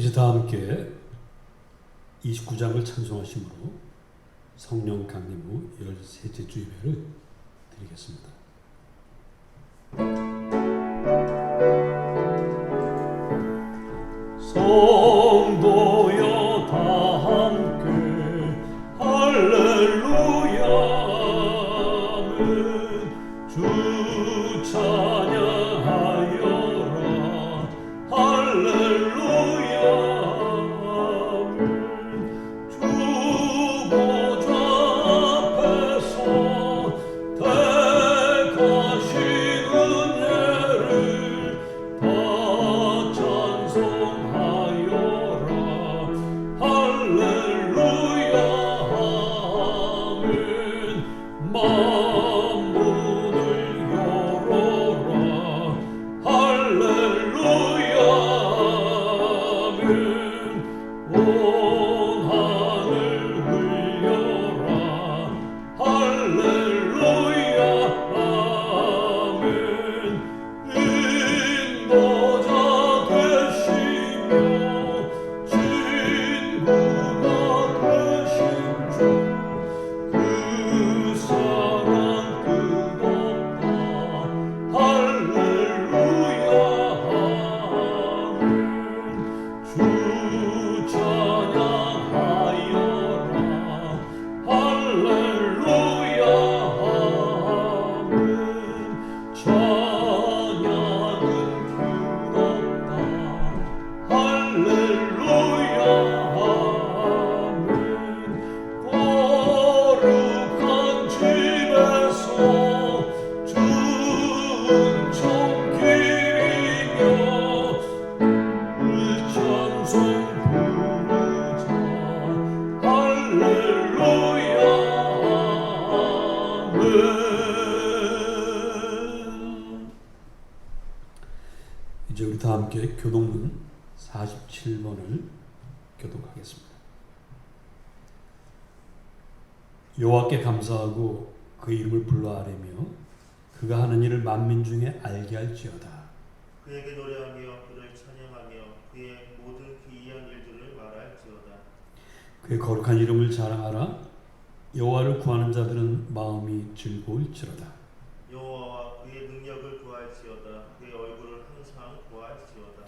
이제 다 함께 29장을 찬송하심으로 성령 강림 후 13째 주일배를 드리겠습니다. 성도여 다 함께 할렐루야 주 찬양하여라 할렐루야 주 보좌 앞에서 택하신 은혜를 다 찬송하여라 할렐루야 아멘 만문을 열어라 할렐루야 아멘 온 하늘 들려라 할렐루야 아멘 인도자 되시며 친구가 되신 주 그 사랑 끝없다 할렐루야 아멘 주 찬양하여라 할렐루야 아멘 찬양은 끝없다 할렐루야 아멘 거룩한 집에서 주은 청기리며 찬송 부르자 할렐루야 아멘. 이제 우리 다 함께 교독문 47번을 교독하겠습니다. 여호와께 감사하고 그 이름을 불러 아뢰며 그가 하는 일을 만민 중에 알게 할지어다. 그에게 노래하며 그를 찬양하며 그의 모든 기이한 일들을 말할지어다. 그의 거룩한 이름을 자랑하라. 여호와를 구하는 자들은 마음이 즐거울지로다. 여호와와 그의 능력을 구할지어다. 그의 얼굴을 항상 구할지어다.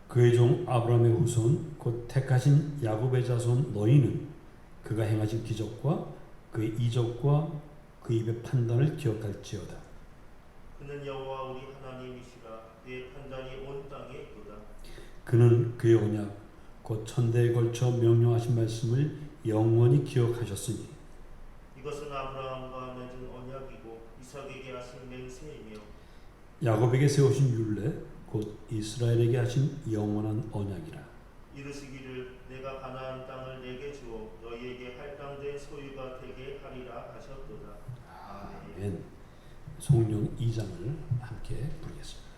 그의 종 아브라함의 후손 곧 택하신 야곱의 자손 너희는 그가 행하신 기적과 그의 이적과 그 입의 판단을 기억할지어다. 그는 여호와 우리 하나님이시라. 그의 판단이 온 땅에 있도다. 그는 그의 언약 곧 천대에 걸쳐 명령하신 말씀을 영원히 기억하셨으니 이것은 아브라함과 맺은 언약이고 이삭에게 하신 맹세이며 야곱에게 세우신 율례 곧 이스라엘에게 하신 영원한 언약이라. 이르시기를 내가 가나안 땅을 내게 주어 너희에게 할당된 소유가 되게 하리라 하셨도다. 아멘. 성령 2장을 함께 부르겠습니다.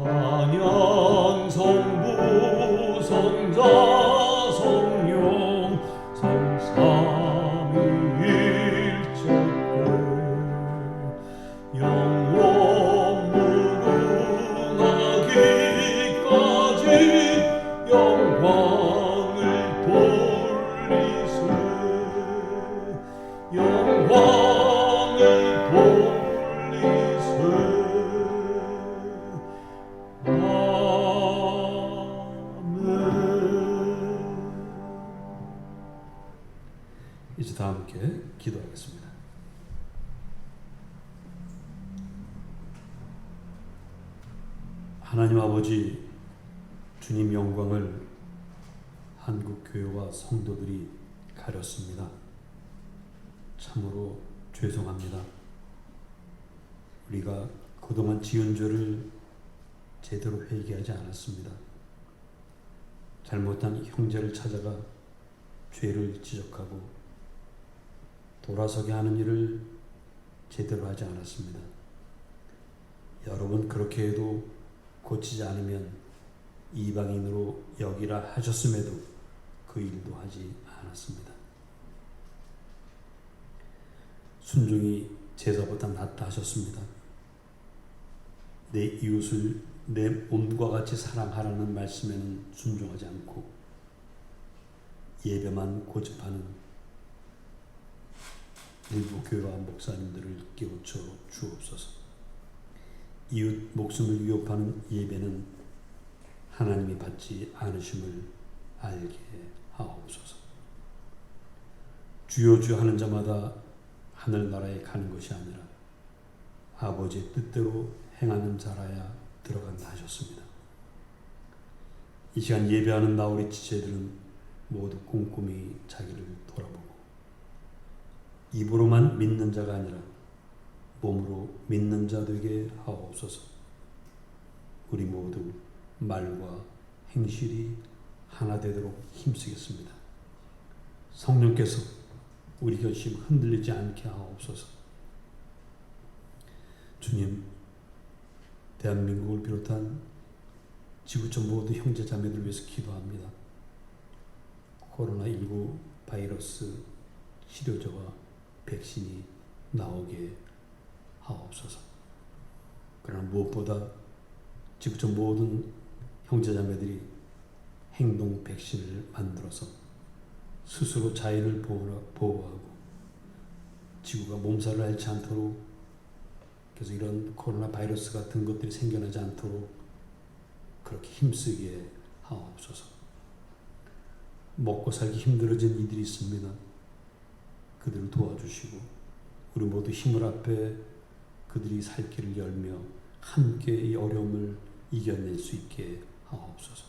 찬양 성부 성자 성령 성삼위일체께 영원 무궁하기까지 영광을 돌리세 영광을 돌리세 이제 다 함께 기도하겠습니다. 하나님 아버지, 주님 영광을 한국 교회와 성도들이 가렸습니다. 참으로 죄송합니다. 우리가 그동안 지은 죄를 제대로 회개하지 않았습니다. 잘못한 형제를 찾아가 죄를 지적하고 돌아서게 하는 일을 제대로 하지 않았습니다. 여러분 그렇게 해도 고치지 않으면 이방인으로 여기라 하셨음에도 그 일도 하지 않았습니다. 순종이 제사보다 낫다 하셨습니다. 내 이웃을 내 몸과 같이 사랑하라는 말씀에는 순종하지 않고 예배만 고집하는 일부 교회와 목사님들을 깨우쳐 주옵소서. 이웃 목숨을 위협하는 예배는 하나님이 받지 않으심을 알게 하옵소서. 주여 주여 하는 자마다 하늘나라에 가는 것이 아니라 아버지의 뜻대로 행하는 자라야 들어간다 하셨습니다. 이 시간 예배하는 나 우리 지체들은 모두 꼼꼼히 자기를 돌아보고 입으로만 믿는 자가 아니라 몸으로 믿는 자 되게 하옵소서. 우리 모두 말과 행실이 하나 되도록 힘쓰겠습니다. 성령께서 우리 결심 흔들리지 않게 하옵소서. 주님, 대한민국을 비롯한 지구촌 모든 형제 자매들 위해서 기도합니다. 코로나19 바이러스 치료제와 백신이 나오게 하옵소서. 그러나 무엇보다 지구촌 모든 형제 자매들이 행동 백신을 만들어서 스스로 자연을 보호하고 지구가 몸살을 앓지 않도록, 그래서 이런 코로나 바이러스 같은 것들이 생겨나지 않도록 그렇게 힘쓰게 하옵소서. 먹고 살기 힘들어진 이들이 있습니다. 그들을 도와주시고 우리 모두 힘을 합해 그들이 살 길을 열며 함께 이 어려움을 이겨낼 수 있게 하옵소서.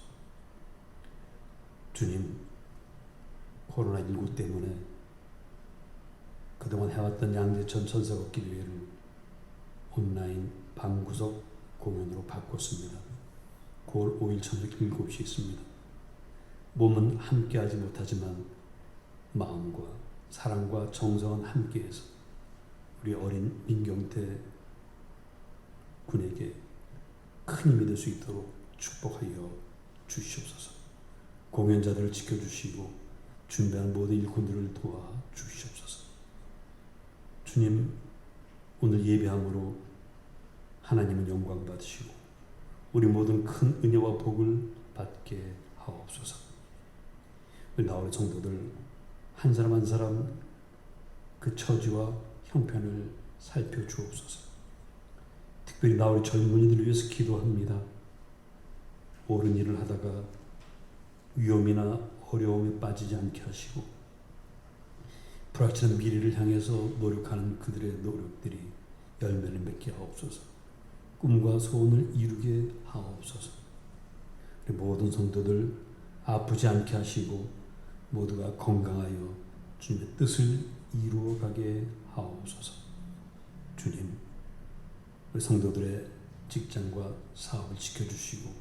주님, 코로나19 때문에 그동안 해왔던 양재천 천사걷 기도회를 온라인 방구석 공연으로 바꿨습니다. 9월 5일 저녁 7시에 있습니다. 몸은 함께하지 못하지만 마음과 사랑과 정성은 함께해서 우리 어린 민경태 군에게 큰 힘이 될 수 있도록 축복하여 주시옵소서. 공연자들을 지켜주시고 준비한 모든 일꾼들을 도와 주시옵소서. 주님, 오늘 예배함으로 하나님은 영광 받으시고 우리 모든 큰 은혜와 복을 받게 하옵소서. 우리 나홀의 성도들 한 사람 한 사람 그 처지와 형편을 살펴주옵소서. 특별히 나홀의 젊은이들을 위해서 기도합니다. 옳은 일을 하다가 위험이나 어려움에 빠지지 않게 하시고 불확실한 미래를 향해서 노력하는 그들의 노력들이 열매를 맺게 하옵소서. 꿈과 소원을 이루게 하옵소서. 우리 모든 성도들 아프지 않게 하시고 모두가 건강하여 주님의 뜻을 이루어가게 하옵소서. 주님, 우리 성도들의 직장과 사업을 지켜주시고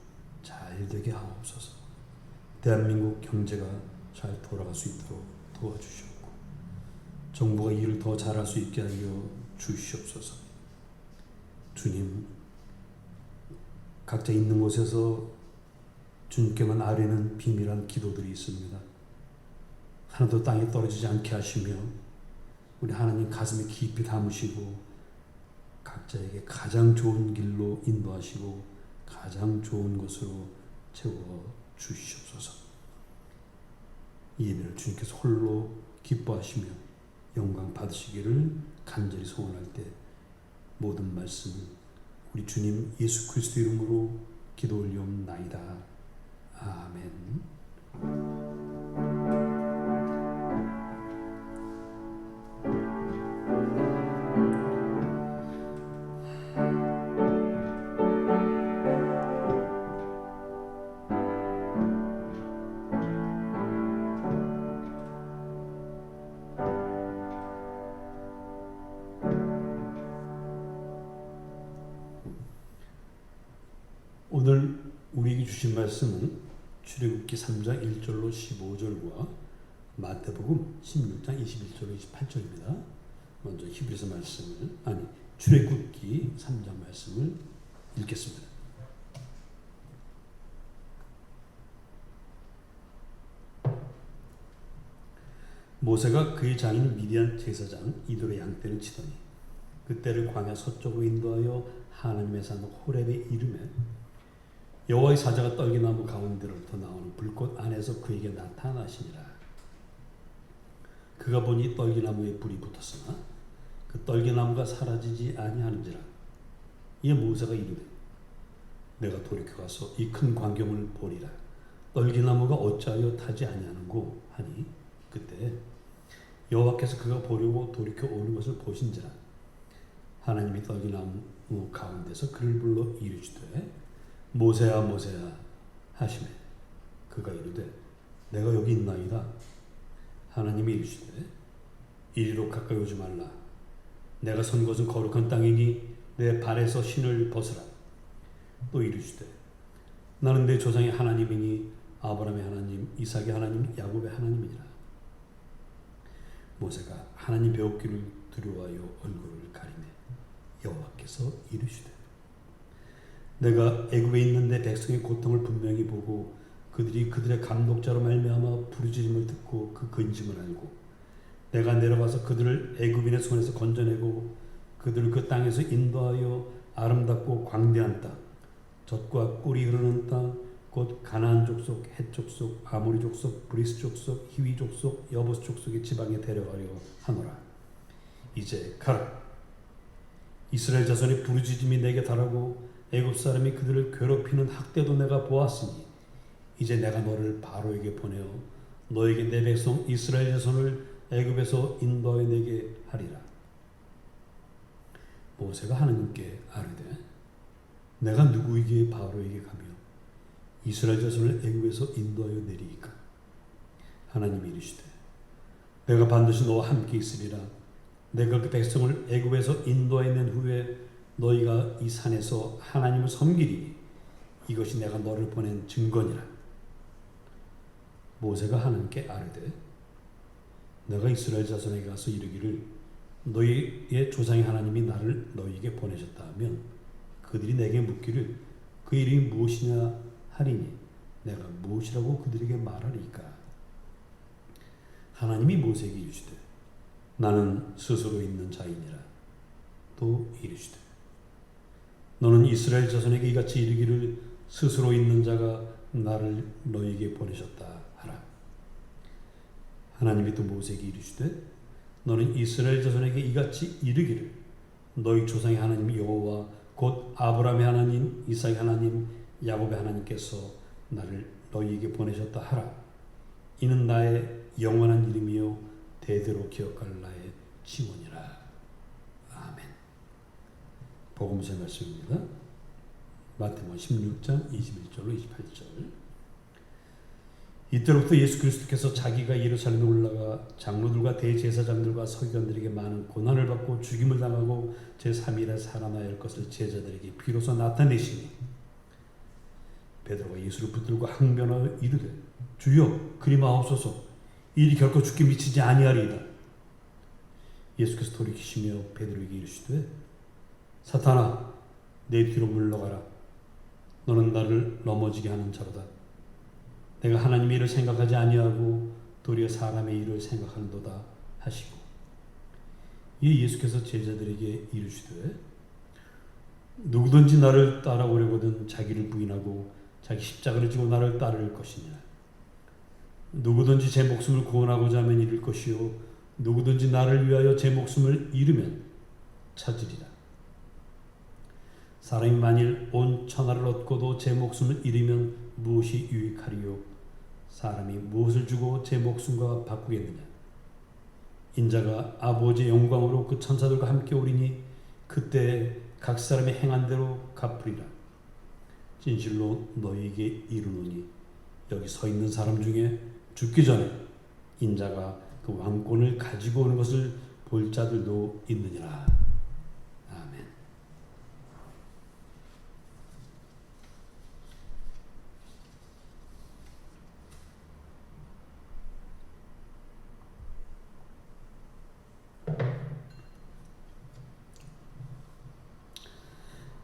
잘 되게 하옵소서. 대한민국 경제가 잘 돌아갈 수 있도록 도와주시옵고 정부가 일을 더 잘할 수 있게 하여 주시옵소서. 주님, 각자 있는 곳에서 주님께만 아뢰는 비밀한 기도들이 있습니다. 하나도 땅에 떨어지지 않게 하시며 우리 하나님 가슴에 깊이 담으시고 각자에게 가장 좋은 길로 인도하시고 가장 좋은 것으로 채워 주시옵소서. 이 예배를 주님께서 홀로 기뻐하시며 영광 받으시기를 간절히 소원할 때 모든 말씀을 우리 주님 예수 그리스도 이름으로 기도 올리옵나이다. 아멘. 오늘 우리에게 주신 말씀은 출애굽기 3장 1절로 15절과 마태복음 16장 21절로 28절입니다. 먼저 히브리서 말씀을 출애굽기 3장 말씀을 읽겠습니다. 모세가 그의 장인 미디안 제사장 이돌의 양떼를 치더니 그때를 광야 서쪽으로 인도하여 하나님의 산 호렙에 이르매 여호와의 사자가 떨기나무 가운데로부터 나오는 불꽃 안에서 그에게 나타나시니라. 그가 보니 떨기나무에 불이 붙었으나 그 떨기나무가 사라지지 아니하는지라. 이에 모세가 이르되 내가 돌이켜 가서 이 큰 광경을 보리라. 떨기나무가 어찌하여 타지 아니하는고 하니 그때 여호와께서 그가 보려고 돌이켜 오는 것을 보신지라. 하나님이 떨기나무 가운데서 그를 불러 이르시되 모세야 모세야 하시매 그가 이르되 내가 여기 있나이다. 하나님이 이르시되 이리로 가까이 오지 말라. 내가 선 곳은 거룩한 땅이니 내 발에서 신을 벗으라. 또 이르시되 나는 내 조상의 하나님이니 아브라함의 하나님, 이삭의 하나님, 야곱의 하나님이니라. 모세가 하나님 배웠기를 두려워하여 얼굴을 가리매 여호와께서 이르시되 내가 애굽에 있는 내 백성의 고통을 분명히 보고 그들이 그들의 감독자로 말미암아 부르짖음을 듣고 그 근심을 알고 내가 내려가서 그들을 애굽인의 손에서 건져내고 그들을 그 땅에서 인도하여 아름답고 광대한 땅, 젖과 꿀이 흐르는 땅, 곧 가나안 족속, 헷 족속, 아모리 족속, 브리스 족속, 히위 족속, 여부스 족속의 지방에 데려가려 하노라. 이제 가라. 이스라엘 자손의 부르짖음이 내게 달하고 애굽 사람이 그들을 괴롭히는 학대도 내가 보았으니 이제 내가 너를 바로에게 보내어 너에게 내 백성 이스라엘 자손을 애굽에서 인도하여 내게 하리라. 모세가 하나님께 아뢰되 내가 누구에게 바로에게 가며 이스라엘 자손을 애굽에서 인도하여 내리이까? 하나님이 이르시되 내가 반드시 너와 함께 있으리라. 내가 그 백성을 애굽에서 인도하여 낸 후에 너희가 이 산에서 하나님을 섬기리니 이것이 내가 너를 보낸 증거니라. 모세가 하나님께 아뢰되 내가 이스라엘 자손에게 가서 이르기를 너희의 조상의 하나님이 나를 너희에게 보내셨다 하면 그들이 내게 묻기를 그 이름이 무엇이냐 하리니 내가 무엇이라고 그들에게 말하리까? 하나님이 모세에게 이르시되 나는 스스로 있는 자이니라. 또 이르시되 너는 이스라엘 자손에게 이같이 이르기를 스스로 있는 자가 나를 너희에게 보내셨다 하라. 하나님이 또 모세에게 이르시되 너는 이스라엘 자손에게 이같이 이르기를 너희 조상의 하나님 여호와 곧 아브라함의 하나님, 이삭의 하나님, 야곱의 하나님께서 나를 너희에게 보내셨다 하라. 이는 나의 영원한 이름이요 대대로 기억할 나의 징언이라. 아멘. 복음서의 말씀입니다. 마태복음 16장 21절로 28절. 이때로부터 예수 그리스도께서 자기가 예루살렘에 올라가 장로들과 대제사장들과 서기관들에게 많은 고난을 받고 죽임을 당하고 제3일에 살아나야 할 것을 제자들에게 비로소 나타내시니 베드로가 예수를 붙들고 항변하여 이르되 주여 그리 마옵소서 일이 결코 죽게 미치지 아니하리이다. 예수께서 돌이키시며 베드로에게 이르시되 사탄아 내 뒤로 물러가라. 너는 나를 넘어지게 하는 자로다. 내가 하나님의 일을 생각하지 아니하고 도리어 사람의 일을 생각하는도다 하시고 이 예수께서 제자들에게 이르시되 누구든지 나를 따라오려거든 자기를 부인하고 자기 십자가를 지고 나를 따를 것이냐. 누구든지 제 목숨을 구원하고자 하면 잃을 것이요 누구든지 나를 위하여 제 목숨을 잃으면 찾으리라. 사람이 만일 온 천하를 얻고도 제 목숨을 잃으면 무엇이 유익하리요? 사람이 무엇을 주고 제 목숨과 바꾸겠느냐? 인자가 아버지의 영광으로 그 천사들과 함께 오리니 그때 각 사람이 행한 대로 갚으리라. 진실로 너희에게 이르노니 여기 서 있는 사람 중에 죽기 전에 인자가 그 왕권을 가지고 오는 것을 볼 자들도 있느니라. 아멘.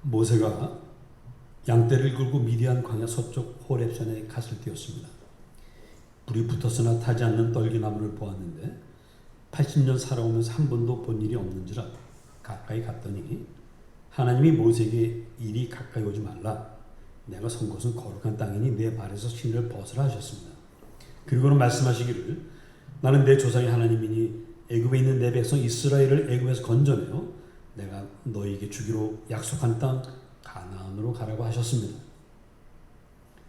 모세가 양떼를 끌고 미디안 광야 서쪽 호렙산에 갔을 때였습니다. 불이 붙었으나 타지 않는 떨기나무를 보았는데 80년 살아오면서 한 번도 본 일이 없는지라 가까이 갔더니 하나님이 모세에게 이리 가까이 오지 말라. 내가 선 곳은 거룩한 땅이니 내 발에서 신을 벗으라 하셨습니다. 그리고는 말씀하시기를 나는 내 조상의 하나님이니 애굽에 있는 내 백성 이스라엘을 애굽에서 건져내어 내가 너희에게 주기로 약속한 땅 가나안으로 가라고 하셨습니다.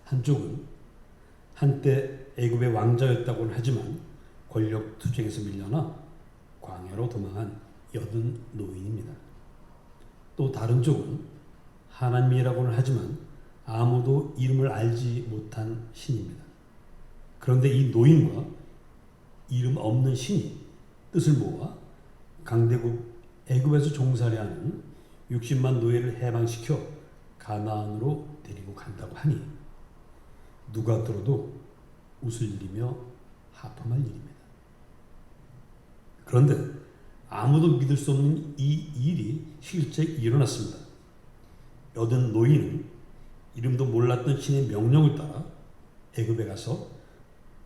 한쪽은 한때 애굽의 왕자였다고는 하지만 권력 투쟁에서 밀려나 광야로 도망한 여든 노인입니다. 또 다른 쪽은 하나님이라고는 하지만 아무도 이름을 알지 못한 신입니다. 그런데 이 노인과 이름 없는 신이 뜻을 모아 강대국 애굽에서 종살이하는 60만 노예를 해방시켜 가나안으로 데리고 간다고 하니 누가 들어도 웃을 일이며 하품할 일입니다. 그런데 아무도 믿을 수 없는 이 일이 실제 일어났습니다. 여든 노인은 이름도 몰랐던 신의 명령을 따라 애굽에 가서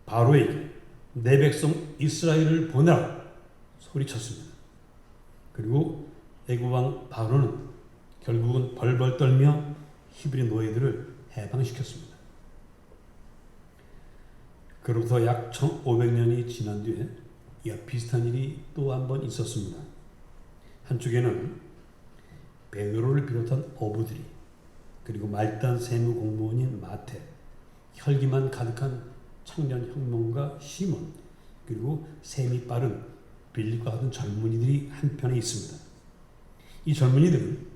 바로에게 내 백성 이스라엘을 보내라 소리쳤습니다. 그리고 애굽 왕 바로는 결국은 벌벌 떨며 히브리 노예들을 해방시켰습니다. 그로부터 약 1500년이 지난 뒤에 이와 비슷한 일이 또 한 번 있었습니다. 한쪽에는 베드로를 비롯한 어부들이 그리고 말단 세무 공무원인 마태, 혈기만 가득한 청년 혁명가 시몬, 그리고 셈이 빠른 빌립과 같은 젊은이들이 한편에 있습니다. 이 젊은이들은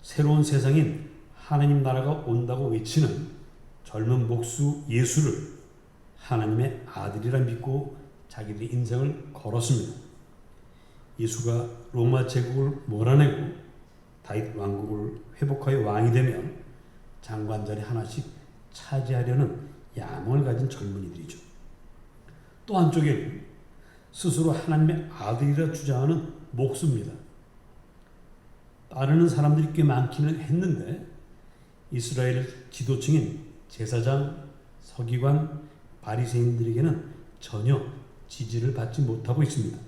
새로운 세상인 하나님 나라가 온다고 외치는 젊은 목수 예수를 하나님의 아들이라 믿고 자기들의 인생을 걸었습니다. 예수가 로마 제국을 몰아내고 다윗 왕국을 회복하여 왕이 되면 장관 자리 하나씩 차지하려는 야망을 가진 젊은이들이죠. 또 한쪽에는 스스로 하나님의 아들이라 주장하는 목수입니다. 따르는 사람들이 꽤 많기는 했는데 이스라엘 지도층인 제사장, 서기관, 바리새인들에게는 전혀 지지를 받지 못하고 있습니다.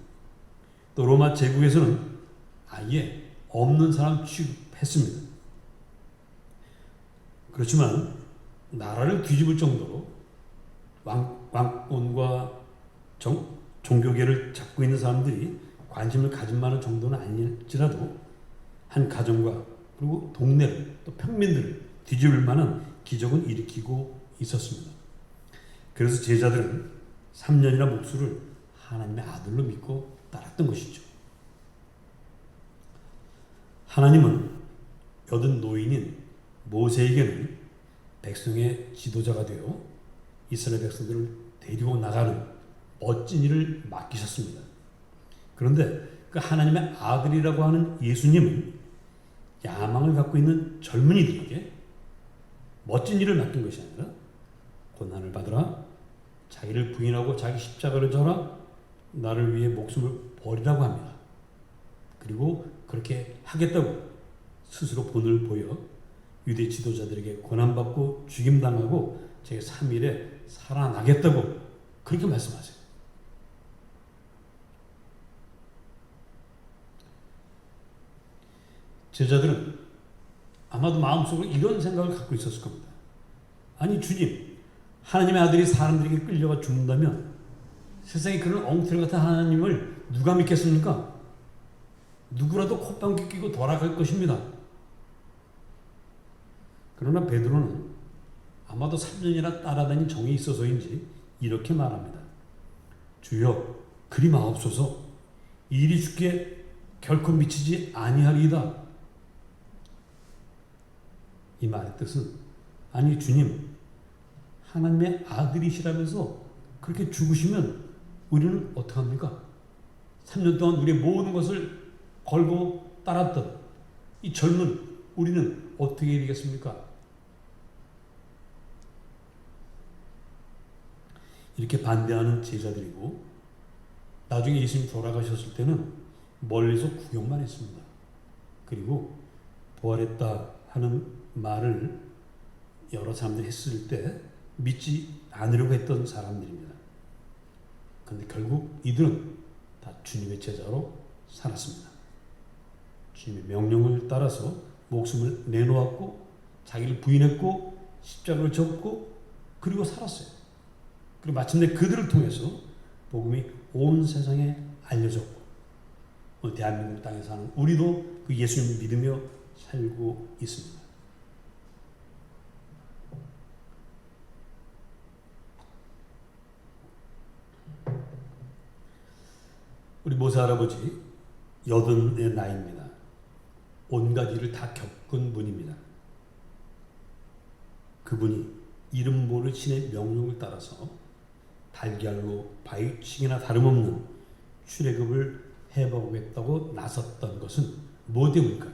또 로마 제국에서는 아예 없는 사람 취급했습니다. 그렇지만 나라를 뒤집을 정도로 왕권과 종교계를 잡고 있는 사람들이 관심을 가질 만한 정도는 아닐지라도 한 가정과 그리고 동네를 또 평민들을 뒤집을 만한 기적은 일으키고 있었습니다. 그래서 제자들은 3년이나 목수를 하나님의 아들로 믿고 따랐던 것이죠. 하나님은 여든 노인인 모세에게는 백성의 지도자가 되어 이스라엘 백성들을 데리고 나가는 멋진 일을 맡기셨습니다. 그런데 그 하나님의 아들이라고 하는 예수님은 야망을 갖고 있는 젊은이들에게 멋진 일을 맡긴 것이 아니라 고난을 받으라, 자기를 부인하고 자기 십자가를 져라, 나를 위해 목숨을 버리라고 합니다. 그리고 그렇게 하겠다고 스스로 본을 보여 유대 지도자들에게 고난받고 죽임당하고 제3일에 살아나겠다고 그렇게 말씀하세요. 제자들은 아마도 마음속으로 이런 생각을 갖고 있었을 겁니다. 아니 주님, 하나님의 아들이 사람들에게 끌려가 죽는다면 세상에 그런 엉터리 같은 하나님을 누가 믿겠습니까? 누구라도 콧방귀 끼고 돌아갈 것입니다. 그러나 베드로는 아마도 3년이나 따라다닌 정이 있어서인지 이렇게 말합니다. 주여, 그리 마옵소서. 이 일이 주께 결코 미치지 아니하리이다. 이 말의 뜻은 아니 주님, 하나님의 아들이시라면서 그렇게 죽으시면 우리는 어떡합니까? 3년 동안 우리의 모든 것을 걸고 따랐던 이 젊은 우리는 어떻게 되겠습니까? 이렇게 반대하는 제자들이고 나중에 예수님이 돌아가셨을 때는 멀리서 구경만 했습니다. 그리고 부활했다 하는 말을 여러 사람들이 했을 때 믿지 않으려고 했던 사람들입니다. 그런데 결국 이들은 다 주님의 제자로 살았습니다. 주님의 명령을 따라서 목숨을 내놓았고 자기를 부인했고 십자가를 졌고 그리고 살았어요. 그리고 마침내 그들을 통해서 복음이 온 세상에 알려졌고 오늘 대한민국 땅에 사는 우리도 그 예수님을 믿으며 살고 있습니다. 우리 모세 할아버지 80의 나이입니다. 온갖 일을 다 겪은 분입니다. 그분이 이름 모를 신의 명령을 따라서 달걀로 바위치기나 다름없는 출애굽을 해보겠다고 나섰던 것은 뭐 때문일까요?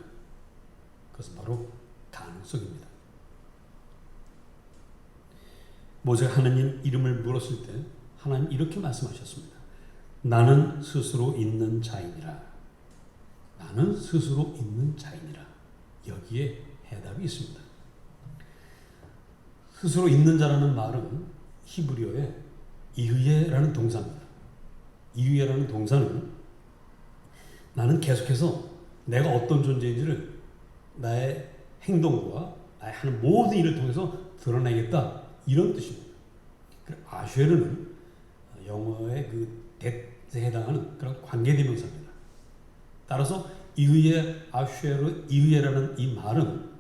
그것은 바로 가능성입니다. 모세가 하나님 이름을 물었을 때 하나님 이렇게 말씀하셨습니다. 나는 스스로 있는 자이니라. 나는 스스로 있는 자이니라. 여기에 해답이 있습니다. 스스로 있는 자라는 말은 히브리어의 이흐예라는 동사입니다. 이흐예라는 동사는 나는 계속해서 내가 어떤 존재인지를 나의 행동과 나의 하는 모든 일을 통해서 드러내겠다 이런 뜻입니다. 아쉐르는 영어의 그 that에 해당하는 그런 관계대명사입니다. 따라서 이흐예, 아쉐르, 이흐예라는 이 말은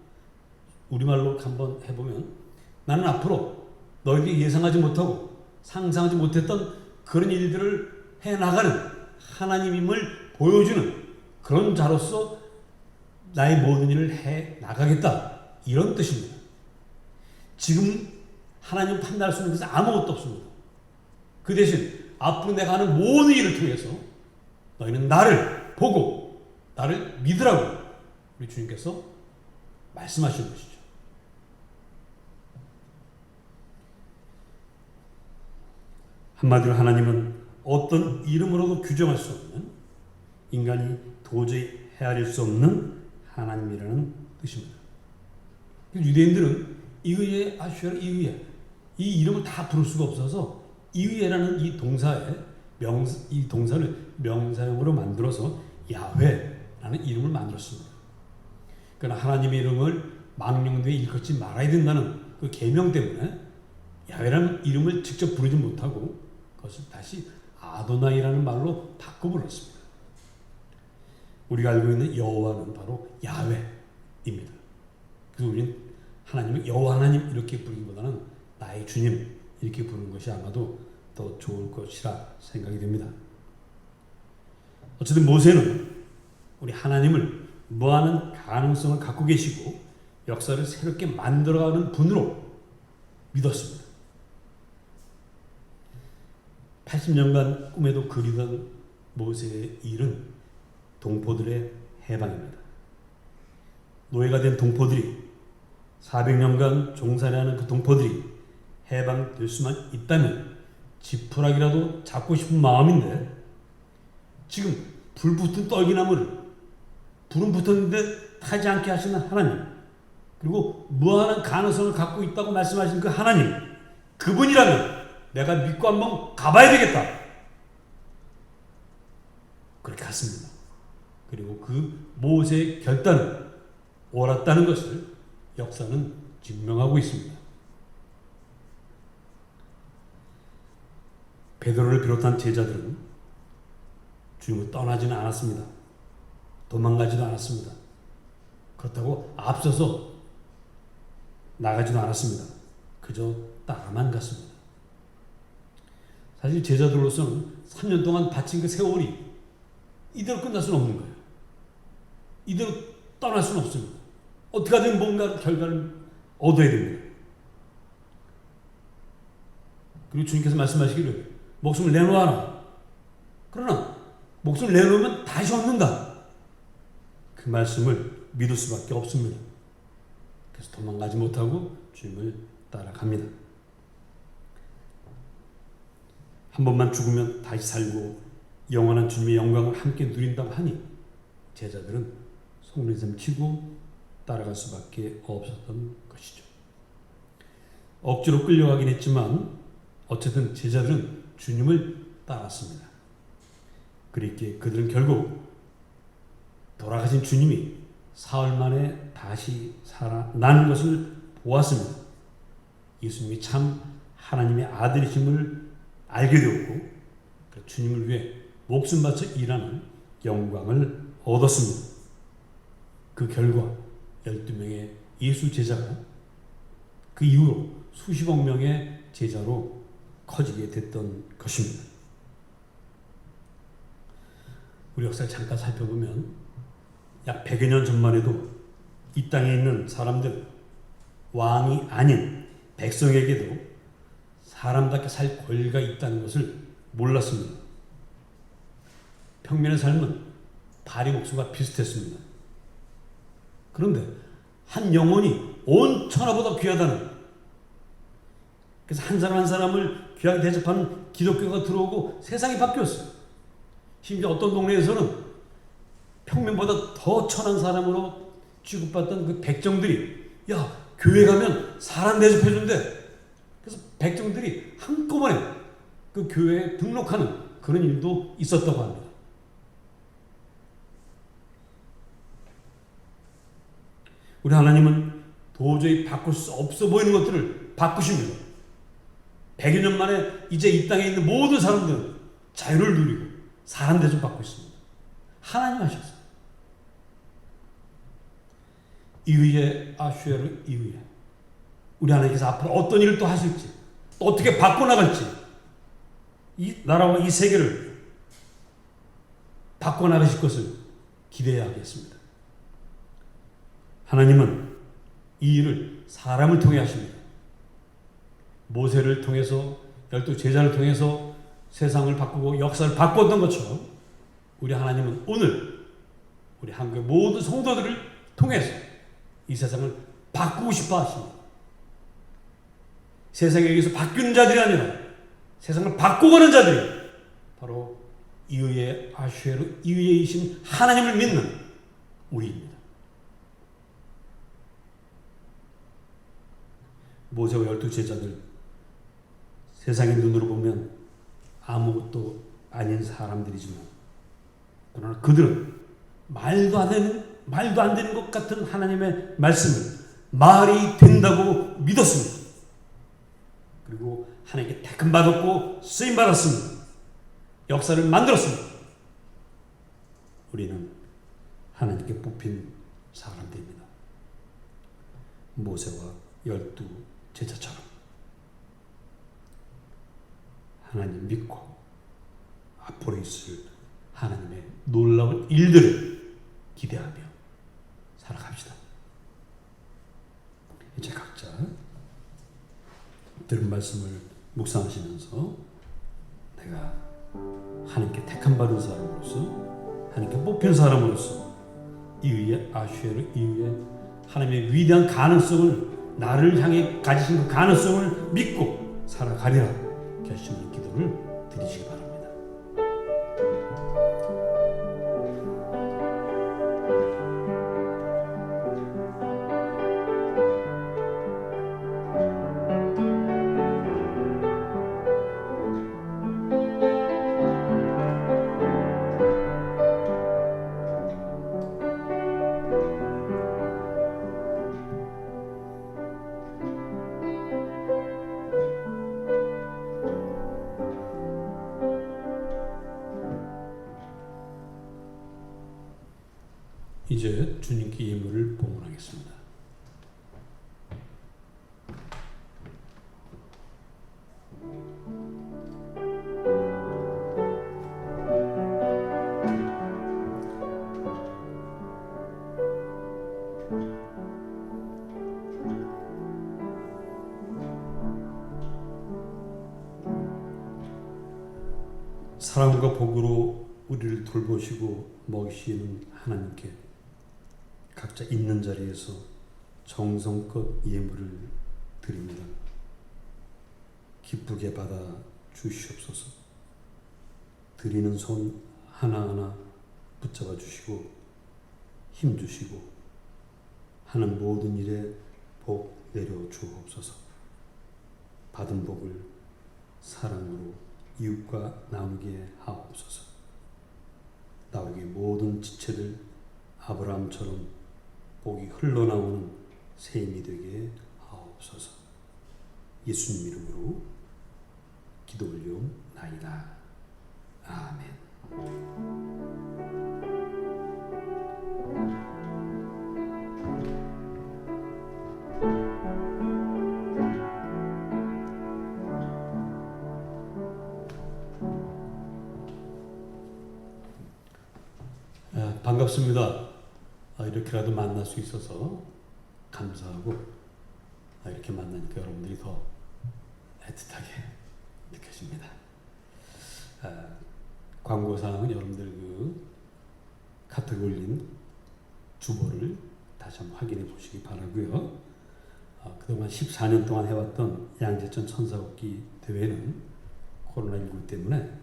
우리말로 한번 해보면 나는 앞으로 너희들이 예상하지 못하고 상상하지 못했던 그런 일들을 해나가는 하나님임을 보여주는 그런 자로서 나의 모든 일을 해나가겠다 이런 뜻입니다. 지금 하나님 판단할 수 있는 것은 아무것도 없습니다. 그 대신 앞으로 내가 하는 모든 일을 통해서 너희는 나를 보고 나를 믿으라고 우리 주님께서 말씀하시는 것이죠. 한마디로 하나님은 어떤 이름으로도 규정할 수 없는 인간이 도저히 헤아릴 수 없는 하나님이라는 뜻입니다. 유대인들은 이흐예, 아슈에르, 이흐예 이 이름을 다 부를 수가 없어서 이흐예라는 이 동사를 명사형으로 만들어서 야훼라는 이름을 만들었습니다. 그러나 하나님의 이름을 망령되이 일컫지 말아야 된다는 그 계명 때문에 야훼라는 이름을 직접 부르지 못하고 그것을 다시 아도나이라는 말로 바꿔 불렀습니다. 우리가 알고 있는 여호와는 바로 야훼입니다. 그래서 우리는 하나님을 여호와 하나님 이렇게 부르기보다는 나의 주님 이렇게 부르는 것이 아마도 더 좋을 것이라 생각이 됩니다. 어쨌든 모세는 우리 하나님을 무한한 가능성을 갖고 계시고 역사를 새롭게 만들어가는 분으로 믿었습니다. 80년간 꿈에도 그리던 모세의 일은 동포들의 해방입니다. 노예가 된 동포들이 400년간 종살이하는 그 동포들이 해방될 수만 있다면 지푸라기라도 잡고 싶은 마음인데 지금 불 붙은 떨기나무를 불은 붙었는데 타지 않게 하시는 하나님 그리고 무한한 가능성을 갖고 있다고 말씀하신 그 하나님 그분이라면 내가 믿고 한번 가봐야 되겠다. 그렇게 갔습니다. 그리고 그 모세의 결단은 옳았다는 것을 역사는 증명하고 있습니다. 베드로를 비롯한 제자들은 주님을 떠나지는 않았습니다. 도망가지도 않았습니다. 그렇다고 앞서서 나가지도 않았습니다. 그저 따라만 갔습니다. 사실 제자들로서는 3년 동안 바친 그 세월이 이대로 끝날 수는 없는 거예요. 이대로 떠날 수는 없습니다. 어떻게 하든 뭔가 결과를 얻어야 됩니다. 그리고 주님께서 말씀하시기를 목숨을 내놓아라. 그러나 목숨을 내놓으면 다시 얻는다. 그 말씀을 믿을 수밖에 없습니다. 그래서 도망가지 못하고 주님을 따라갑니다. 한 번만 죽으면 다시 살고 영원한 주님의 영광을 함께 누린다고 하니 제자들은 속리샘 치고 따라갈 수밖에 없었던 것이죠. 억지로 끌려가긴 했지만 어쨌든 제자들은 주님을 따랐습니다. 그랬기에 그들은 결국 돌아가신 주님이 사흘 만에 다시 살아나는 것을 보았습니다. 예수님이 참 하나님의 아들이심을 알게 되었고 주님을 위해 목숨 바쳐 일하는 영광을 얻었습니다. 그 결과 12명의 예수 제자가 그 이후로 수십억 명의 제자로 커지게 됐던 것입니다. 우리 역사를 잠깐 살펴보면 약 100여 년 전만 해도 이 땅에 있는 사람들, 왕이 아닌 백성에게도 사람답게 살 권리가 있다는 것을 몰랐습니다. 평민의 삶은 파리 목수와 비슷했습니다. 그런데 한 영혼이 온 천하보다 귀하다는, 그래서 한 사람 한 사람을 귀하게 대접하는 기독교가 들어오고 세상이 바뀌었어요. 심지어 어떤 동네에서는 평민보다 더 천한 사람으로 취급받던 그 백정들이 야, 교회 가면 사람 대접해준대. 그래서 백정들이 한꺼번에 그 교회에 등록하는 그런 일도 있었다고 합니다. 우리 하나님은 도저히 바꿀 수 없어 보이는 것들을 바꾸십니다. 100여 년 만에 이제 이 땅에 있는 모든 사람들은 자유를 누리고 사람 대접 받고 있습니다. 하나님 하셨어요. 이후에 아슈에르 이후에 우리 하나님께서 앞으로 어떤 일을 또 하실지, 또 어떻게 바꿔나갈지, 이 나라와 이 세계를 바꿔나가실 것을 기대해야겠습니다. 하나님은 이 일을 사람을 통해 하십니다. 모세를 통해서 12 제자를 통해서 세상을 바꾸고 역사를 바꿨던 것처럼 우리 하나님은 오늘 우리 한국의 모든 성도들을 통해서 이 세상을 바꾸고 싶어 하십니다. 세상에 의해서 바뀌는 자들이 아니라 세상을 바꾸고는 자들이 바로 이후에 아슈에르 이후에이신 하나님을 믿는 우리입니다. 모세와 12 제자들, 세상의 눈으로 보면 아무것도 아닌 사람들이지만 그러나 그들은 말도 안 되는 것 같은 하나님의 말씀을 말이 된다고 믿었습니다. 그리고 하나님께 택함 받았고 쓰임 받았습니다. 역사를 만들었습니다. 우리는 하나님께 뽑힌 사람들입니다. 모세와 12 제자처럼 하나님 믿고 앞으로 있을 하나님의 놀라운 일들을 기대하며 살아갑시다. 이제 각자 들은 말씀을 묵상하시면서 내가 하나님께 택함 받은 사람으로서, 하나님께 뽑힌 사람으로서 이후에 아슈에르 이후에 하나님의 위대한 가능성을, 나를 향해 가지신 그 가능성을 믿고 살아가리라 결심하는 기도를 드리시기 바랍니다. 이제 주님께 예물을 봉헌하겠습니다. 사랑과 복으로 우리를 돌보시고 먹이시는 하나님께 각자 있는 자리에서 정성껏 예물을 드립니다. 기쁘게 받아 주시옵소서. 드리는 손 하나하나 붙잡아 주시고 힘 주시고 하는 모든 일에 복 내려 주옵소서. 받은 복을 사랑으로 이웃과 나누게 하옵소서. 나에게 모든 지체들 아브라함처럼 복이 흘러나오는 새 힘이 되게 하옵소서. 예수님 이름으로 기도 올려옵나이다. 아멘. 반갑습니다. 이렇게라도 만날 수 있어서 감사하고 이렇게 만나니까 여러분들이 더 애틋하게 느껴집니다. 광고사항은 여러분들 그 카톡에 올린 주보를 다시 한번 확인해 보시기 바라고요. 그동안 14년 동안 해왔던 양재천 천사걷기 대회는 코로나19 때문에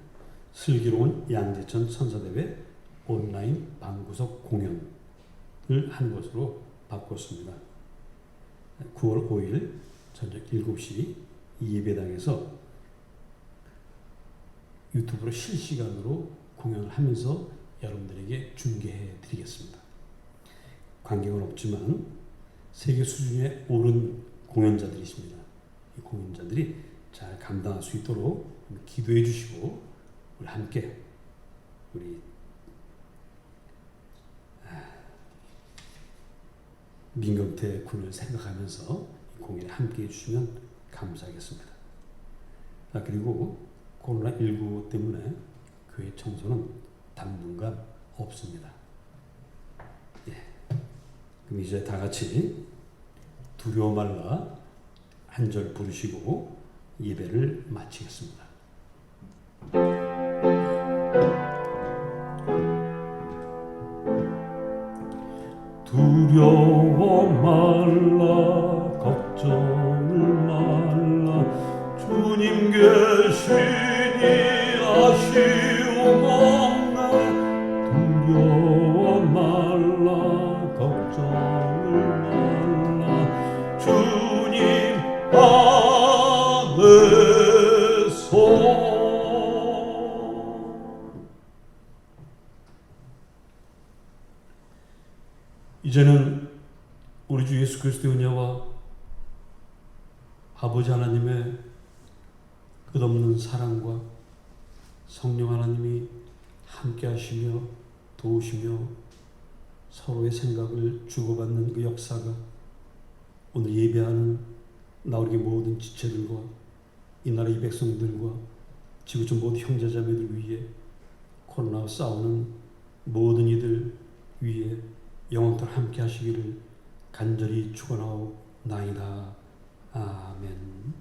슬기로운 양재천 천사대회 온라인 방구석 공연을 한 것으로 바꿨습니다. 9월 5일 저녁 7시 예배당에서 유튜브로 실시간으로 공연을 하면서 여러분들에게 중계해 드리겠습니다. 관객은 없지만 세계 수준에 오른 공연자들이십니다. 이 공연자들이 잘 감당할 수 있도록 기도해 주시고 우리 함께 우리 민경태 군을 생각하면서 이 공연에 함께 해주시면 감사하겠습니다. 그리고 코로나19 때문에 교회 청소는 당분간 없습니다. 그럼 이제 다 같이 두려워 말라 한 절 부르시고 예배를 마치겠습니다. 두려워 말라 걱정을 말라 주님 계시니 아쉬움 없네 두려워 말라 걱정을 말라 주님 안에서 이제는 우리 주 예수 그리스도의 은혜와 아버지 하나님의 끝없는 사랑과 성령 하나님이 함께 하시며 도우시며 서로의 생각을 주고받는 그 역사가 오늘 예배하는 나우리 모든 지체들과 이 나라의 백성들과 지구촌 모든 형제자매들 위에 코로나와 싸우는 모든 이들 위에 영원토록 함께 하시기를 간절히 축원하옵나이다. 아멘.